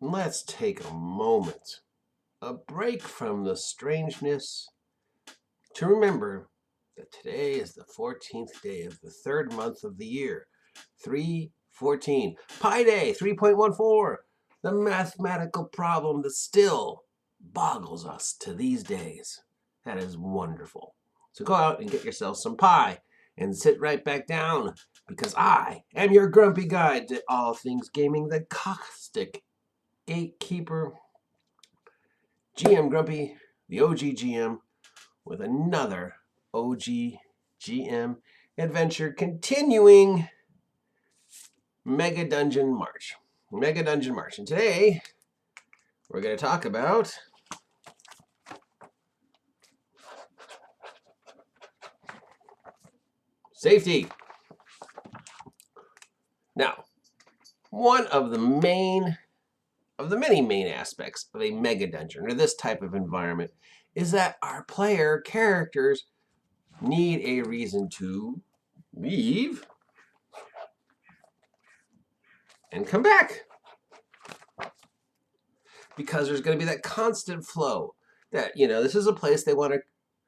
let's take a moment, a break from the strangeness, to remember that today is the 14th day of the third month of the year, 3/14. Pi Day 3.14, the mathematical problem that still boggles us to these days. That is wonderful. So go out and get yourself some pie and sit right back down, because I am your grumpy guide to all things gaming, the caustic gatekeeper, GM Grumpy, the OG GM, with another OG GM adventure, continuing Mega Dungeon March. Mega Dungeon March. And today, we're going to talk about safety. Now, one of the many main aspects of a mega dungeon or this type of environment is that our player characters need a reason to leave and come back, because there's going to be that constant flow that, this is a place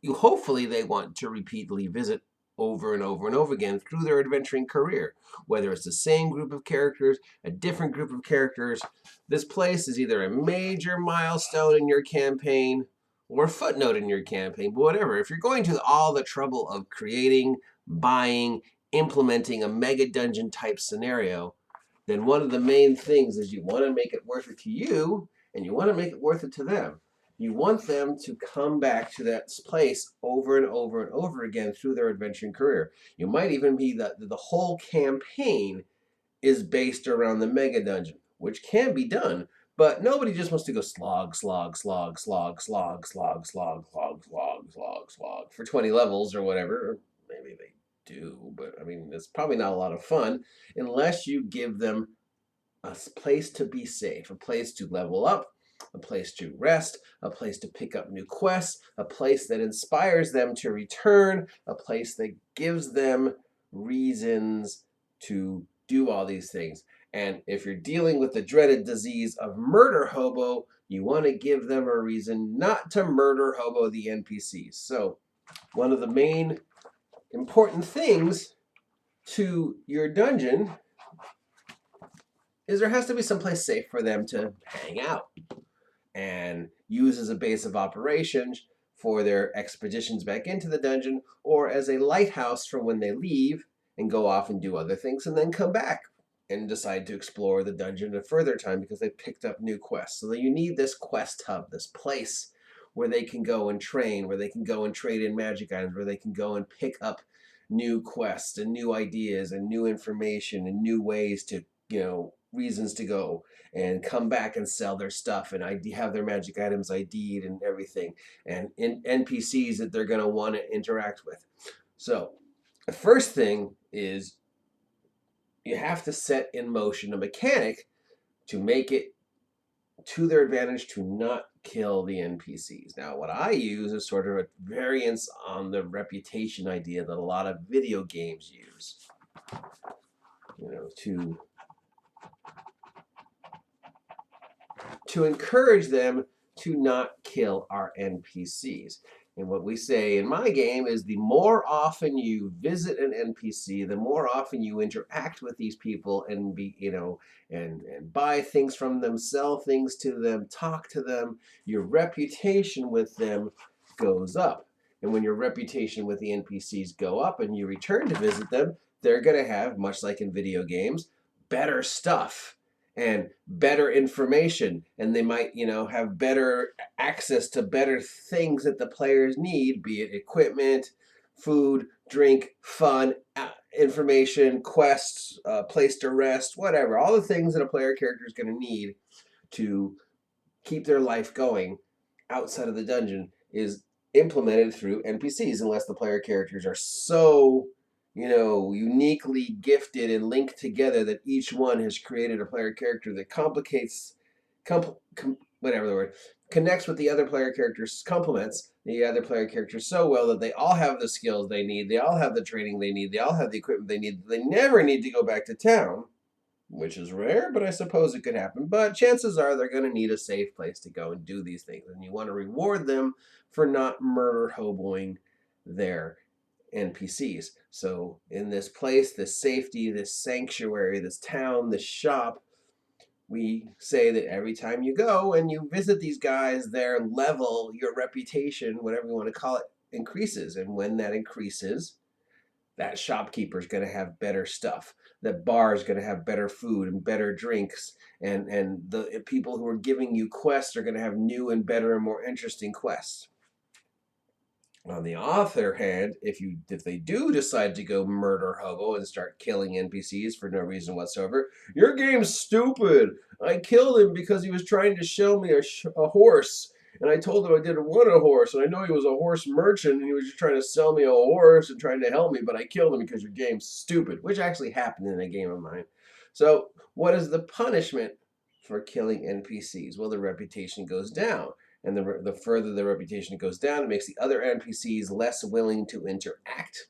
hopefully they want to repeatedly visit over and over and over again through their adventuring career. Whether it's the same group of characters, a different group of characters, this place is either a major milestone in your campaign or a footnote in your campaign, but whatever. If you're going to all the trouble of creating, buying, implementing a mega dungeon type scenario, then one of the main things is you want to make it worth it to you, and you want to make it worth it to them. You want them to come back to that place over and over and over again through their adventuring career. You might even be that the whole campaign is based around the mega dungeon, which can be done, but nobody just wants to go slog, slog, slog, slog, slog, slog, slog, slog, slog, slog, slog for 20 levels or whatever. Maybe they do, but I mean, it's probably not a lot of fun unless you give them a place to be safe, a place to level up, a place to rest, a place to pick up new quests, a place that inspires them to return, a place that gives them reasons to do all these things. And if you're dealing with the dreaded disease of murder hobo, you want to give them a reason not to murder hobo the NPCs. So one of the main important things to your dungeon is there has to be someplace safe for them to hang out and use as a base of operations for their expeditions back into the dungeon, or as a lighthouse for when they leave and go off and do other things and then come back and decide to explore the dungeon a further time because they picked up new quests. So that you need this quest hub, this place where they can go and train, where they can go and trade in magic items, where they can go and pick up new quests and new ideas and new information and new ways to, reasons to go and come back and sell their stuff and have their magic items ID'd and everything, and NPCs that they're going to want to interact with. So the first thing is you have to set in motion a mechanic to make it to their advantage to not kill the NPCs. Now, what I use is sort of a variance on the reputation idea that a lot of video games use, to encourage them to not kill our NPCs. And what we say in my game is the more often you visit an NPC, the more often you interact with these people and and buy things from them, sell things to them, talk to them, your reputation with them goes up. And when your reputation with the NPCs go up and you return to visit them, they're going to have, much like in video games, better stuff and better information, and they might have better access to better things that the players need, be it equipment, food, drink, fun, information, quests, place to rest, whatever, all the things that a player character is going to need to keep their life going outside of the dungeon is implemented through NPCs, unless the player characters are so uniquely gifted and linked together that each one has created a player character that connects with the other player characters, complements the other player characters so well that they all have the skills they need, they all have the training they need, they all have the equipment they need, they never need to go back to town. which is rare, but I suppose it could happen. But chances are they're going to need a safe place to go and do these things. And you want to reward them for not murder hoboing their NPCs. So in this place, this safety, this sanctuary, this town, this shop, we say that every time you go and you visit these guys, their level, your reputation, whatever you want to call it, increases. And when that increases, that shopkeeper is going to have better stuff. That bar is going to have better food and better drinks. And the people who are giving you quests are going to have new and better and more interesting quests. On the other hand, if they do decide to go murder hobo and start killing NPCs for no reason whatsoever, your game's stupid. I killed him because he was trying to show me a horse, and I told him I didn't want a horse, and I know he was a horse merchant, and he was just trying to sell me a horse and trying to help me, but I killed him because your game's stupid, which actually happened in a game of mine. So, what is the punishment for killing NPCs? Well, the reputation goes down. And the further the reputation goes down, it makes the other NPCs less willing to interact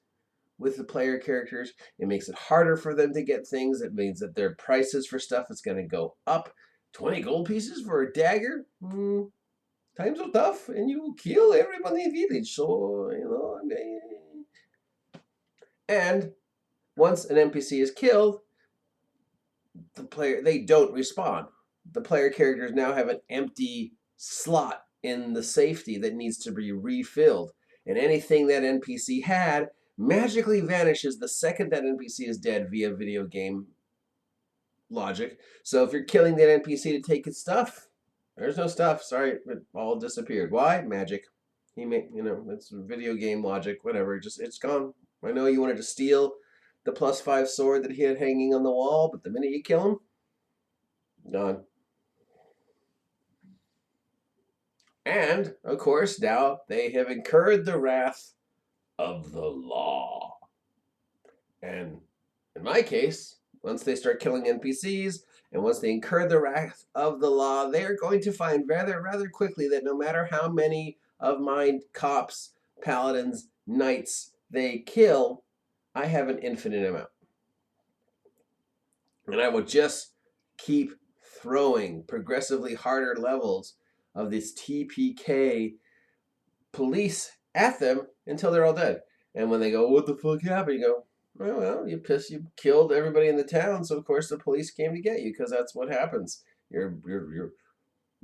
with the player characters. It makes it harder for them to get things. It means that their prices for stuff is going to go up. 20 gold pieces for a dagger? Times are tough, and you kill everybody in the village. So, I mean... And once an NPC is killed, they don't respawn. The player characters now have an empty slot in the safety that needs to be refilled, and anything that NPC had magically vanishes the second that NPC is dead via video game logic. So if you're killing that NPC to take its stuff, there's no stuff. Sorry, it all disappeared. Why? Magic. It's video game logic, whatever. It's gone. I know you wanted to steal the +5 sword that he had hanging on the wall, but the minute you kill him, gone. And, of course, now they have incurred the wrath of the law. And in my case, once they start killing NPCs, and once they incur the wrath of the law, they are going to find rather quickly that no matter how many of my cops, paladins, knights they kill, I have an infinite amount. And I will just keep throwing progressively harder levels of this TPK police at them until they're all dead. And when they go, what the fuck happened? You go, well, you killed everybody in the town, so of course the police came to get you, because that's what happens. You're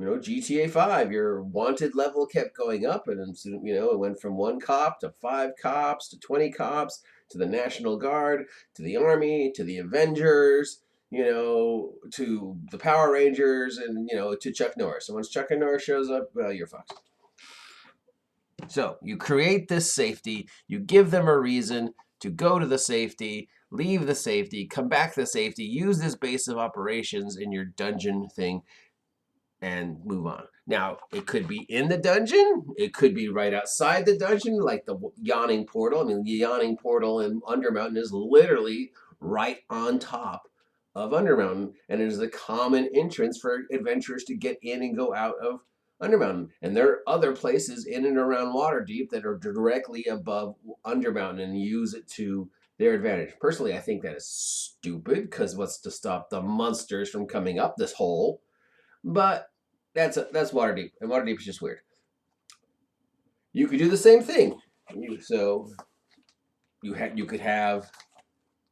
GTA 5, your wanted level kept going up, and it went from 1 cop to 5 cops to 20 cops to the National Guard to the Army to the Avengers, to the Power Rangers, and, to Chuck Norris. And once Chuck Norris shows up, well, you're fucked. So you create this safety, you give them a reason to go to the safety, leave the safety, come back to the safety, use this base of operations in your dungeon thing, and move on. Now, it could be in the dungeon, it could be right outside the dungeon, like the yawning portal. I mean, the yawning portal in Undermountain is literally right on top of Undermountain, and it is the common entrance for adventurers to get in and go out of Undermountain. And there are other places in and around Waterdeep that are directly above Undermountain and use it to their advantage. Personally, I think that is stupid, because what's to stop the monsters from coming up this hole? But that's Waterdeep, and Waterdeep is just weird. You could do the same thing. You could have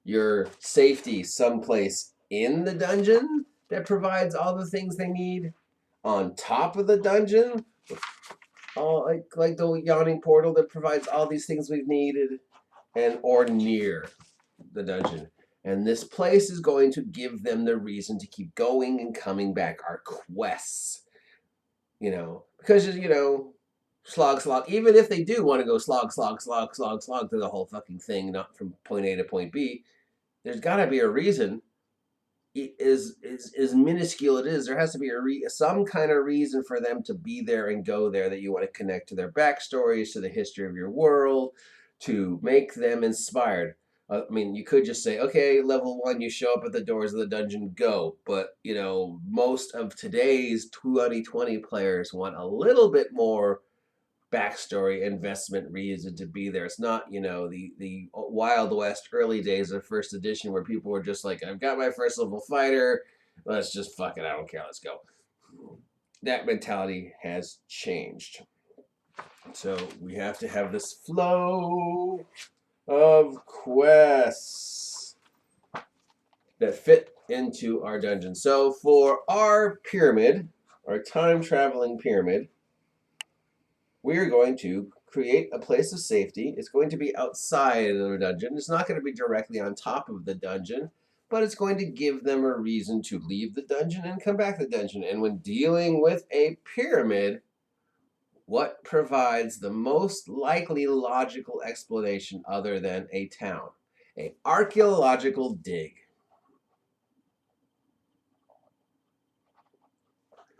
your safety someplace in the dungeon that provides all the things they need, on top of the dungeon, like the yawning portal that provides all these things we've needed, or near the dungeon. And this place is going to give them the reason to keep going and coming back. Our quests, because slog. Even if they do want to go slog through the whole fucking thing, not from point A to point B, there's got to be a reason. Is minuscule it is, there has to be some kind of reason for them to be there and go there, that you want to connect to their backstories, to the history of your world, to make them inspired. I mean, you could just say, okay, level 1, you show up at the doors of the dungeon, go. But, most of today's 2020 players want a little bit more backstory, investment reason to be there. It's not, the Wild West early days of first edition where people were just like, I've got my first level fighter, let's just fuck it, I don't care, let's go. That mentality has changed. So we have to have this flow of quests that fit into our dungeon. So for our pyramid, our time-traveling pyramid, we are going to create a place of safety. It's going to be outside of the dungeon. It's not going to be directly on top of the dungeon, but it's going to give them a reason to leave the dungeon and come back to the dungeon. And when dealing with a pyramid, what provides the most likely logical explanation other than a town? An archaeological dig.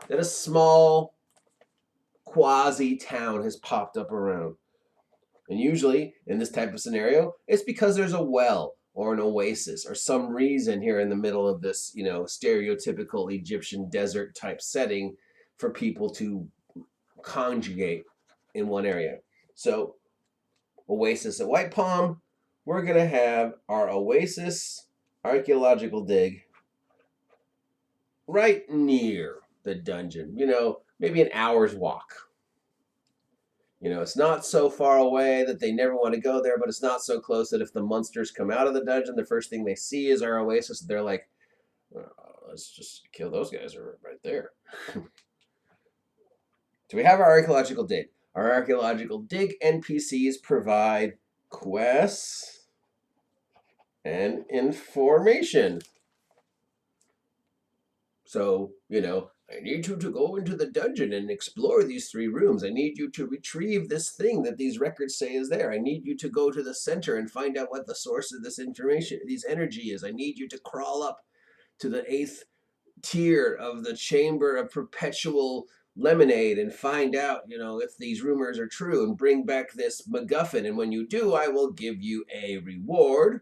That a small quasi-town has popped up around. And usually, in this type of scenario, it's because there's a well or an oasis or some reason here in the middle of this, stereotypical Egyptian desert type setting for people to conjugate in one area. So, oasis at White Palm, we're going to have our oasis archaeological dig right near the dungeon, maybe an hour's walk. It's not so far away that they never want to go there, but it's not so close that if the monsters come out of the dungeon, the first thing they see is our oasis. They're like, let's just kill those guys right there. So we have our archaeological dig. Our archaeological dig NPCs provide quests and information. So, I need you to go into the dungeon and explore these 3 rooms. I need you to retrieve this thing that these records say is there. I need you to go to the center and find out what the source of this information, this energy is. I need you to crawl up to the 8th tier of the chamber of perpetual lemonade and find out, if these rumors are true and bring back this MacGuffin. And when you do, I will give you a reward.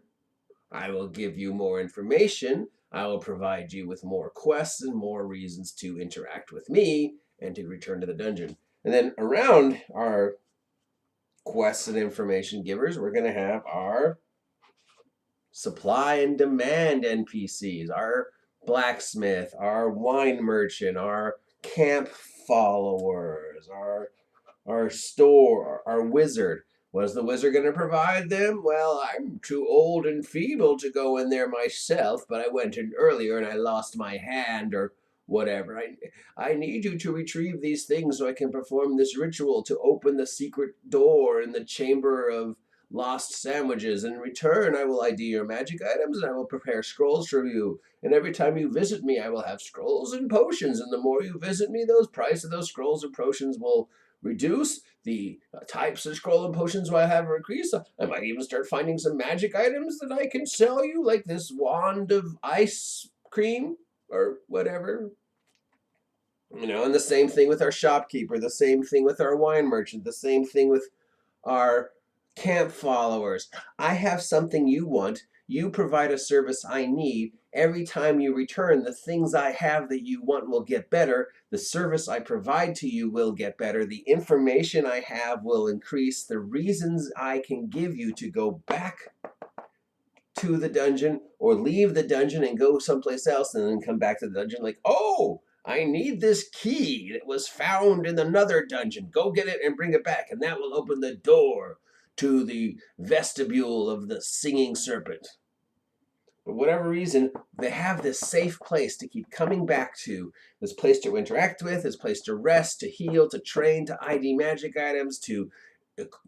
I will give you more information. I will provide you with more quests and more reasons to interact with me and to return to the dungeon. And then around our quests and information givers, we're going to have our supply and demand NPCs, our blacksmith, our wine merchant, our camp followers, our store, our wizard. Was the wizard going to provide them? Well, I'm too old and feeble to go in there myself, but I went in earlier and I lost my hand or whatever. I need you to retrieve these things so I can perform this ritual to open the secret door in the chamber of lost sandwiches. In return, I will ID your magic items and I will prepare scrolls for you. And every time you visit me, I will have scrolls and potions. And the more you visit me, those price of those scrolls and potions will reduce. The types of scroll and potions will have increased. I might even start finding some magic items that I can sell you, like this wand of ice cream or whatever. And the same thing with our shopkeeper, the same thing with our wine merchant, the same thing with our camp followers. I have something you want. You provide a service I need. Every time you return, the things I have that you want will get better. The service I provide to you will get better. The information I have will increase. The reasons I can give you to go back to the dungeon or leave the dungeon and go someplace else and then come back to the dungeon like, oh, I need this key that was found in another dungeon. Go get it and bring it back, and that will open the door to the vestibule of the singing serpent. For whatever reason, they have this safe place to keep coming back to, this place to interact with, this place to rest, to heal, to train, to ID magic items, to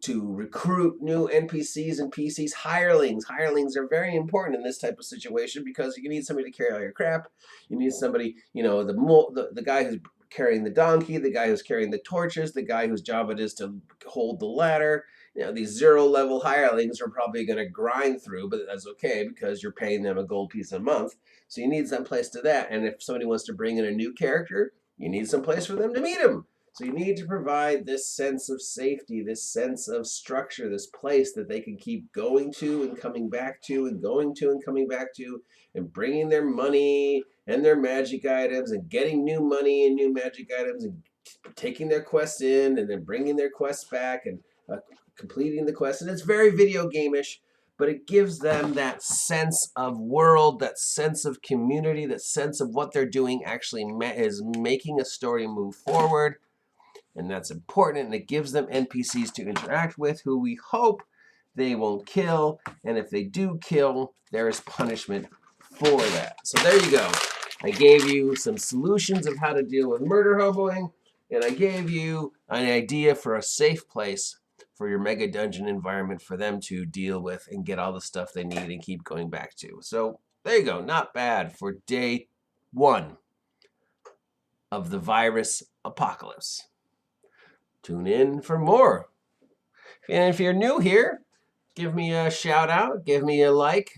recruit new NPCs and PCs, hirelings. Hirelings are very important in this type of situation because you need somebody to carry all your crap. You need somebody, the guy who's carrying the donkey, the guy who's carrying the torches, the guy whose job it is to hold the ladder. These 0-level hirelings are probably going to grind through, but that's okay because you're paying them a gold piece a month. So you need some place to that. And if somebody wants to bring in a new character, you need some place for them to meet him. So you need to provide this sense of safety, this sense of structure, this place that they can keep going to and coming back to and going to and coming back to and bringing their money and their magic items and getting new money and new magic items and taking their quests in and then bringing their quests back and completing the quest. And it's very video game-ish, but it gives them that sense of world, that sense of community, that sense of what they're doing actually is making a story move forward. And that's important, and it gives them NPCs to interact with who we hope they won't kill. And if they do kill, there is punishment for that. So there you go. I gave you some solutions of how to deal with murder hoboing, and I gave you an idea for a safe place for your mega dungeon environment for them to deal with and get all the stuff they need and keep going back to. So there you go. Not bad for day 1 of the virus apocalypse. Tune in for more. And if you're new here, give me a shout out, give me a like,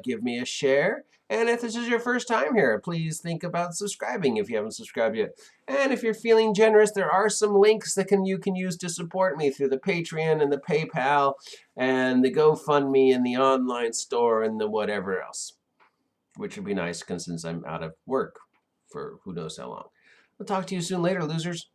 give me a share. And if this is your first time here, please think about subscribing if you haven't subscribed yet. And if you're feeling generous, there are some links that you can use to support me through the Patreon and the Pay Pall and the GoFundMe and the online store and the whatever else, which would be nice since I'm out of work for who knows how long. I'll talk to you soon later, losers.